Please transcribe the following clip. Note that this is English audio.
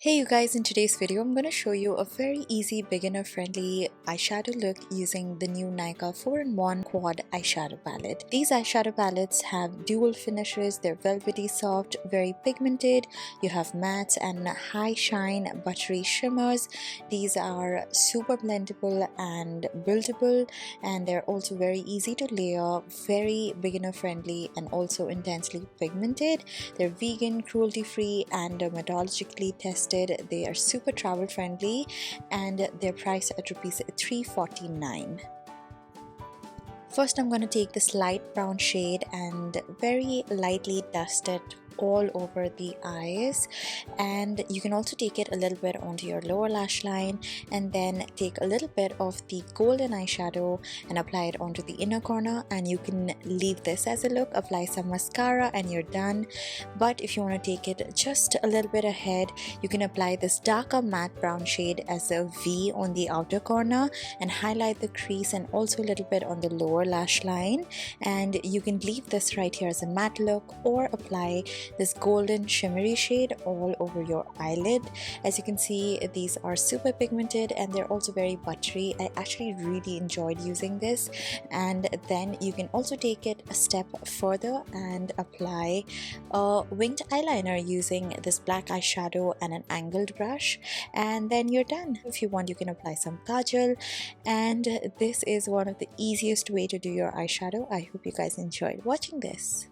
Hey you guys, in today's video I'm going to show you a very easy beginner friendly eyeshadow look using the new Nykaa 4-in-1 quad eyeshadow palette. These eyeshadow palettes have dual finishes, they're velvety soft, very pigmented, you have mattes and high shine buttery shimmers. These are super blendable and buildable, and they're also very easy to layer, very beginner friendly and also intensely pigmented. They're vegan, cruelty free and dermatologically tested. They are super travel friendly and they're priced at rupees 349. First, I'm going to take this light brown shade and very lightly dust it all over the eyes, and you can also take it a little bit onto your lower lash line, and then take a little bit of the golden eyeshadow and apply it onto the inner corner, and you can leave this as a look, apply some mascara and you're done. But if you want to take it just a little bit ahead, you can apply this darker matte brown shade as a V on the outer corner and highlight the crease and also a little bit on the lower lash line, and you can leave this right here as a matte look or apply this golden shimmery shade all over your eyelid. As you can see, these are super pigmented and they're also very buttery. I actually really enjoyed using this. And then you can also take it a step further and apply a winged eyeliner using this black eyeshadow and an angled brush, and then you're done. If you want, you can apply some kajal, and this is one of the easiest way to do your eyeshadow. I hope you guys enjoyed watching this.